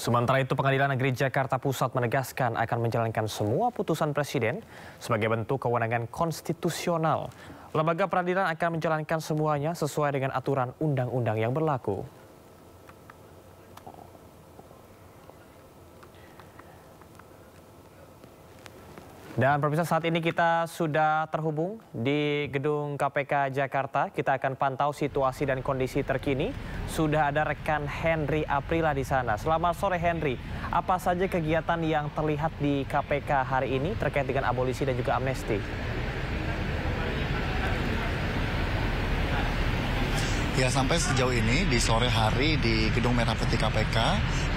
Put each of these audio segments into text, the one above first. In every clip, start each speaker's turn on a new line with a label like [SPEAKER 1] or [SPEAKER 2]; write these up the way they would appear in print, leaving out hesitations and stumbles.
[SPEAKER 1] Sementara itu, Pengadilan Negeri Jakarta Pusat menegaskan akan menjalankan semua putusan Presiden sebagai bentuk kewenangan konstitusional. Lembaga peradilan akan menjalankan semuanya sesuai dengan aturan undang-undang yang berlaku. Dan pemirsa, saat ini kita sudah terhubung di gedung KPK Jakarta. Kita akan pantau situasi dan kondisi terkini. Sudah ada rekan Henry Aprila di sana. Selamat sore Henry. Apa saja kegiatan yang terlihat di KPK hari ini terkait dengan abolisi dan juga amnesti?
[SPEAKER 2] Ya, sampai sejauh ini di sore hari di Gedung Merah Putih KPK,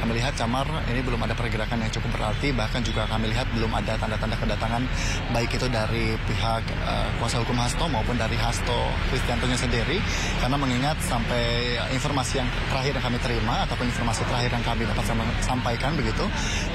[SPEAKER 2] kami lihat Camar ini belum ada pergerakan yang cukup berarti, bahkan juga kami lihat belum ada tanda-tanda kedatangan baik itu dari pihak kuasa hukum Hasto maupun dari Hasto Kristiantonya sendiri, karena mengingat sampai informasi yang terakhir yang kami terima ataupun informasi terakhir yang kami dapat sampaikan begitu,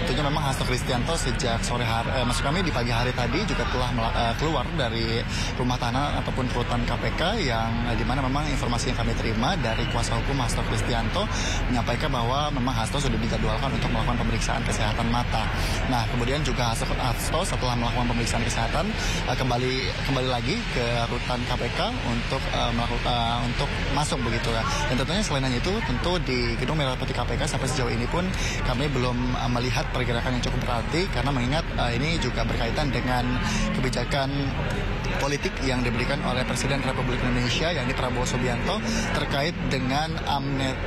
[SPEAKER 2] tentunya memang Hasto Kristianto sejak sore hari, maksud kami di pagi hari tadi juga telah keluar dari rumah tahanan ataupun rutan KPK yang dimana memang informasi yang kami terima dari kuasa hukum Hasto Kristianto menyampaikan bahwa memang Hasto sudah dijadwalkan untuk melakukan pemeriksaan kesehatan mata. Nah, kemudian juga Hasto setelah melakukan pemeriksaan kesehatan kembali lagi ke rutan KPK untuk masuk begitu ya. Dan tentunya selain itu, tentu di Gedung Merah Putih KPK sampai sejauh ini pun kami belum melihat pergerakan yang cukup berarti, karena mengingat ini juga berkaitan dengan kebijakan politik yang diberikan oleh Presiden Republik Indonesia, yakni Prabowo Subianto, terkait dengan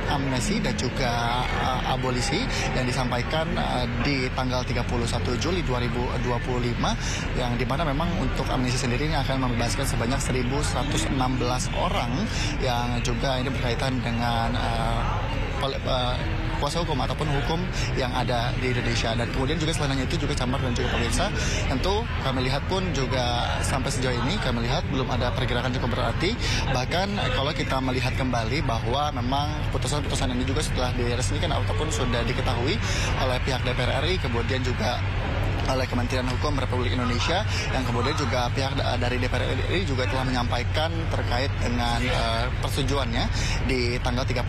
[SPEAKER 2] amnesti dan juga abolisi yang disampaikan di tanggal 31 Juli 2025, yang dimana memang untuk amnesti sendiri ini akan membebaskan sebanyak 1.116 orang yang juga ini berkaitan dengan kuasa hukum ataupun hukum yang ada di Indonesia. Dan kemudian juga selain itu juga Camar dan juga pemirsa, tentu kami lihat pun juga sampai sejauh ini kami lihat belum ada pergerakan cukup berarti. Bahkan kalau kita melihat kembali bahwa memang putusan-putusan ini juga setelah diresmikan ataupun sudah diketahui oleh pihak DPR RI, kemudian juga oleh Kementerian Hukum Republik Indonesia, yang kemudian juga pihak dari DPR RI juga telah menyampaikan terkait dengan persetujuannya di tanggal 31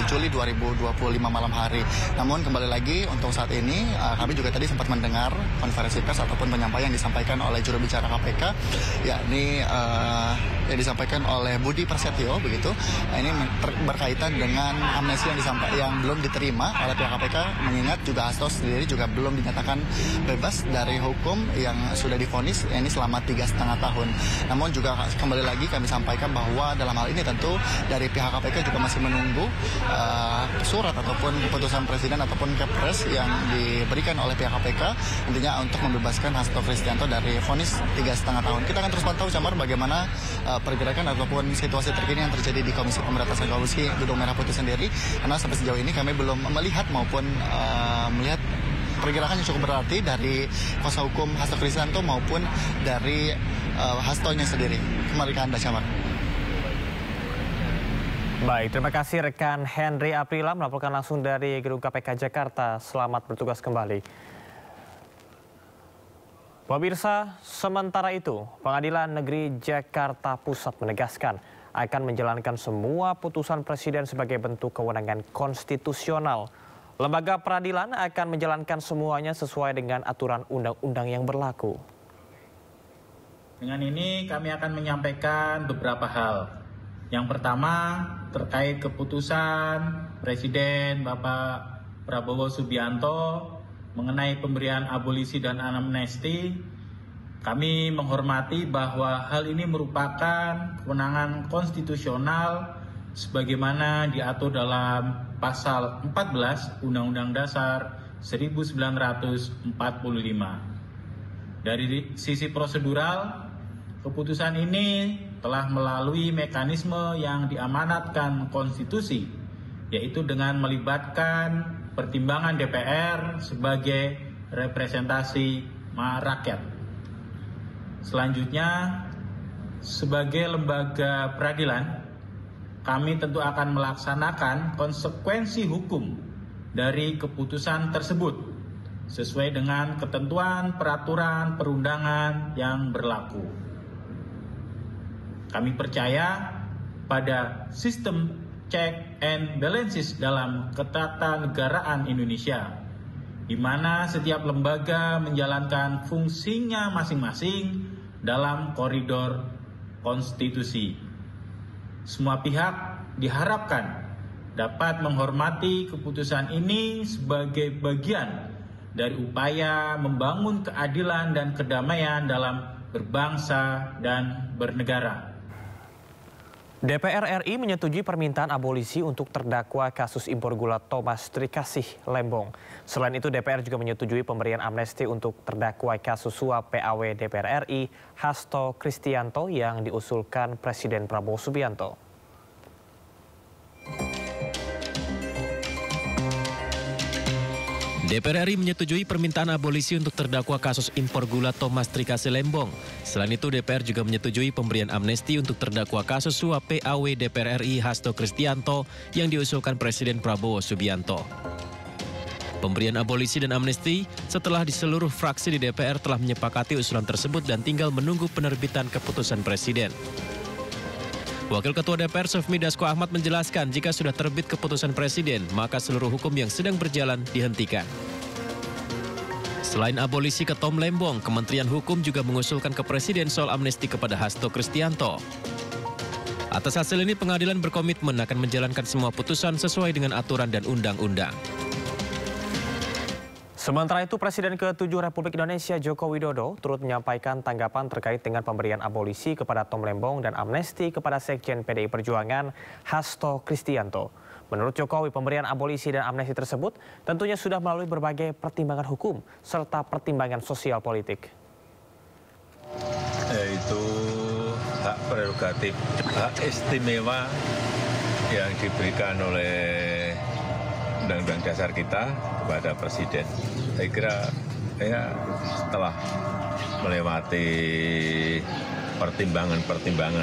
[SPEAKER 2] Juli 2025 malam hari. Namun kembali lagi untuk saat ini kami juga tadi sempat mendengar konferensi pers ataupun penyampaian yang disampaikan oleh juru bicara KPK, yakni yang disampaikan oleh Budi Prasetyo begitu. Ini berkaitan dengan amnesti yang belum diterima oleh pihak KPK, mengingat juga Hasto sendiri juga belum dinyatakan bebas dari hukum yang sudah divonis ini selama 3,5 tahun. Namun juga kembali lagi kami sampaikan bahwa dalam hal ini tentu dari pihak KPK juga masih menunggu surat ataupun keputusan Presiden ataupun Kepres yang diberikan oleh pihak KPK nantinya untuk membebaskan Hasto Kristianto dari vonis 3,5 tahun. Kita akan terus pantau Camar bagaimana pergerakan ataupun situasi terkini yang terjadi di Komisi Pemberantasan Korupsi Gedung Merah Putih sendiri, karena sampai sejauh ini kami belum melihat maupun melihat pergerakan yang cukup berarti dari kuasa hukum Hasto Kristianto maupun dari Hastonya sendiri. Kembali ke Anda, Camar.
[SPEAKER 1] Baik, terima kasih rekan Henry Aprila melaporkan langsung dari Gedung KPK Jakarta. Selamat bertugas kembali. Pemirsa, sementara itu, Pengadilan Negeri Jakarta Pusat menegaskan akan menjalankan semua putusan Presiden sebagai bentuk kewenangan konstitusional. Lembaga peradilan akan menjalankan semuanya sesuai dengan aturan undang-undang yang berlaku.
[SPEAKER 3] Dengan ini kami akan menyampaikan beberapa hal. Yang pertama terkait keputusan Presiden Bapak Prabowo Subianto mengenai pemberian abolisi dan amnesti. Kami menghormati bahwa hal ini merupakan kewenangan konstitusional sebagaimana diatur dalam Pasal 14 Undang-Undang Dasar 1945. Dari sisi prosedural, keputusan ini telah melalui mekanisme yang diamanatkan konstitusi, yaitu dengan melibatkan pertimbangan DPR sebagai representasi rakyat. Selanjutnya, sebagai lembaga peradilan, kami tentu akan melaksanakan konsekuensi hukum dari keputusan tersebut sesuai dengan ketentuan peraturan perundangan yang berlaku. Kami percaya pada sistem check and balances dalam ketatanegaraan Indonesia, di mana setiap lembaga menjalankan fungsinya masing-masing dalam koridor konstitusi. Semua pihak diharapkan dapat menghormati keputusan ini sebagai bagian dari upaya membangun keadilan dan kedamaian dalam berbangsa dan bernegara.
[SPEAKER 1] DPR RI menyetujui permintaan abolisi untuk terdakwa kasus impor gula Thomas Trikasih Lembong. Selain itu, DPR juga menyetujui pemberian amnesti untuk terdakwa kasus suap PAW DPR RI Hasto Kristianto yang diusulkan Presiden Prabowo Subianto.
[SPEAKER 4] DPR RI menyetujui permintaan abolisi untuk terdakwa kasus impor gula Thomas Trikasih Lembong. Selain itu, DPR juga menyetujui pemberian amnesti untuk terdakwa kasus suap PAW DPR RI Hasto Kristianto yang diusulkan Presiden Prabowo Subianto. Pemberian abolisi dan amnesti setelah di seluruh fraksi di DPR telah menyepakati usulan tersebut dan tinggal menunggu penerbitan keputusan Presiden. Wakil Ketua DPR Sufmi Dasko Ahmad menjelaskan jika sudah terbit keputusan Presiden, maka seluruh hukum yang sedang berjalan dihentikan. Selain abolisi ke Tom Lembong, Kementerian Hukum juga mengusulkan ke Presiden soal amnesti kepada Hasto Kristianto. Atas hasil ini, pengadilan berkomitmen akan menjalankan semua putusan sesuai dengan aturan dan undang-undang.
[SPEAKER 1] Sementara itu, Presiden ke-7 Republik Indonesia Joko Widodo turut menyampaikan tanggapan terkait dengan pemberian abolisi kepada Tom Lembong dan amnesti kepada Sekjen PDI Perjuangan Hasto Kristianto. Menurut Jokowi, pemberian abolisi dan amnesti tersebut tentunya sudah melalui berbagai pertimbangan hukum serta pertimbangan sosial politik.
[SPEAKER 5] Itu hak prerogatif, hak istimewa yang diberikan oleh Undang-Undang Dasar kita kepada Presiden. Saya kira setelah melewati pertimbangan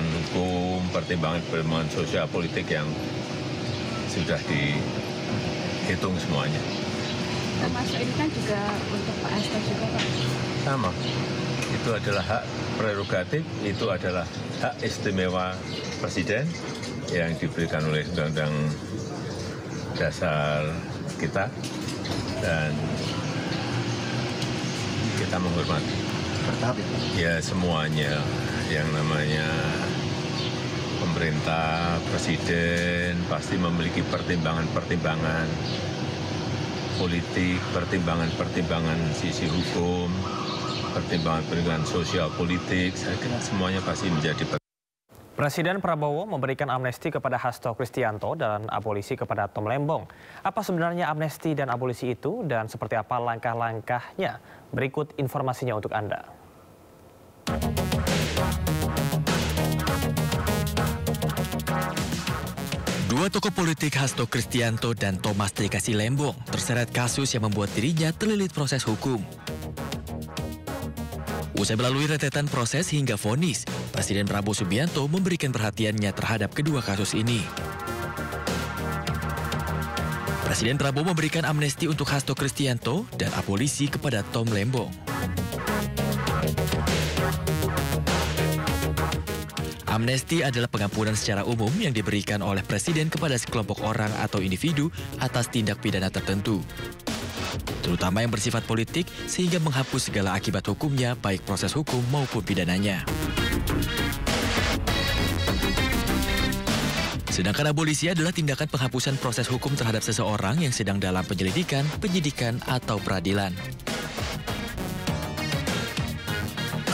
[SPEAKER 5] hukum, pertimbangan sosial politik yang sudah dihitung semuanya.
[SPEAKER 6] Termasuk ini kan juga untuk Pak Hasto juga, Pak?
[SPEAKER 5] Sama. Itu adalah hak prerogatif, itu adalah hak istimewa Presiden yang diberikan oleh Undang-Undang Dasar kita, dan kita menghormati. Ya, semuanya yang namanya pemerintah, presiden pasti memiliki pertimbangan-pertimbangan politik, pertimbangan-pertimbangan sisi hukum, pertimbangan-pertimbangan sosial politik. Saya kira semuanya pasti menjadi
[SPEAKER 1] Presiden Prabowo memberikan amnesti kepada Hasto Kristianto dan abolisi kepada Tom Lembong. Apa sebenarnya amnesti dan abolisi itu dan seperti apa langkah-langkahnya? Berikut informasinya untuk Anda.
[SPEAKER 4] Dua tokoh politik Hasto Kristianto dan Thomas Trikasih Lembong terseret kasus yang membuat dirinya terlilit proses hukum. Usai melalui rentetan proses hingga vonis, Presiden Prabowo Subianto memberikan perhatiannya terhadap kedua kasus ini. Presiden Prabowo memberikan amnesti untuk Hasto Kristianto dan abolisi kepada Tom Lembong. Amnesti adalah pengampunan secara umum yang diberikan oleh Presiden kepada sekelompok orang atau individu atas tindak pidana tertentu, terutama yang bersifat politik, sehingga menghapus segala akibat hukumnya, baik proses hukum maupun pidananya. Sedangkan abolisi adalah tindakan penghapusan proses hukum terhadap seseorang yang sedang dalam penyelidikan, penyidikan, atau peradilan.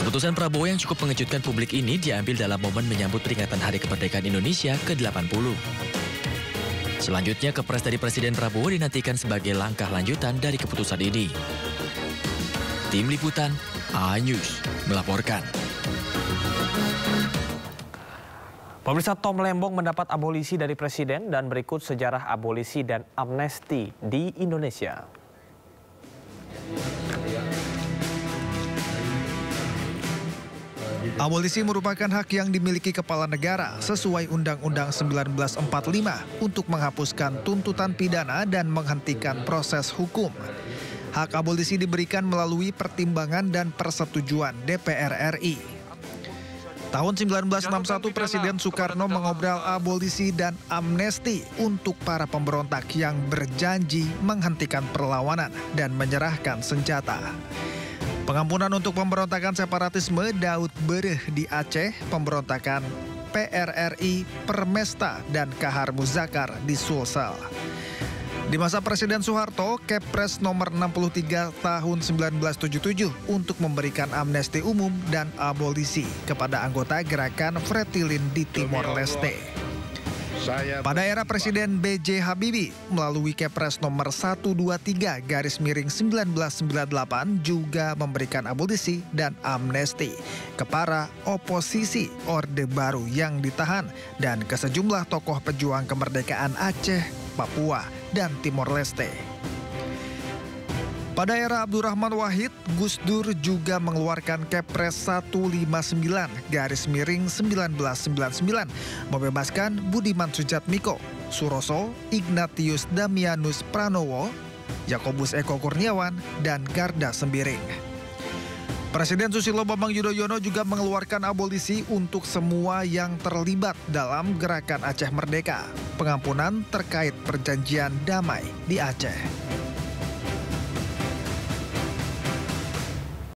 [SPEAKER 4] Keputusan Prabowo yang cukup mengejutkan publik ini diambil dalam momen menyambut peringatan Hari Kemerdekaan Indonesia ke-80. Selanjutnya, kepres dari Presiden Prabowo dinantikan sebagai langkah lanjutan dari keputusan ini. Tim Liputan, A-News melaporkan.
[SPEAKER 1] Pemirsa, Tom Lembong mendapat abolisi dari Presiden dan berikut sejarah abolisi dan amnesti di Indonesia.
[SPEAKER 7] Abolisi merupakan hak yang dimiliki kepala negara sesuai Undang-Undang 1945 untuk menghapuskan tuntutan pidana dan menghentikan proses hukum. Hak abolisi diberikan melalui pertimbangan dan persetujuan DPR RI. Tahun 1961 Presiden Soekarno mengobrol abolisi dan amnesti untuk para pemberontak yang berjanji menghentikan perlawanan dan menyerahkan senjata. Pengampunan untuk pemberontakan separatisme Daud Bereh di Aceh, pemberontakan PRRI Permesta dan Kahar Muzakar di Sulsel. Di masa Presiden Soeharto, Kepres nomor 63 tahun 1977 untuk memberikan amnesti umum dan abolisi kepada anggota gerakan Fretilin di Timor Leste. Pada era Presiden B.J. Habibie, melalui Kepres nomor 123/1998 juga memberikan abolisi dan amnesti ke para oposisi Orde Baru yang ditahan dan ke sejumlah tokoh pejuang kemerdekaan Aceh, Papua, dan Timor Leste. Pada era Abdurrahman Wahid, Gus Dur juga mengeluarkan Kepres 159/1999 membebaskan Budiman Sujatmiko, Suroso, Ignatius Damianus Pranowo, Yakobus Eko Kurniawan, dan Garda Sembiring. Presiden Susilo Bambang Yudhoyono juga mengeluarkan abolisi untuk semua yang terlibat dalam gerakan Aceh Merdeka, pengampunan terkait perjanjian damai di Aceh.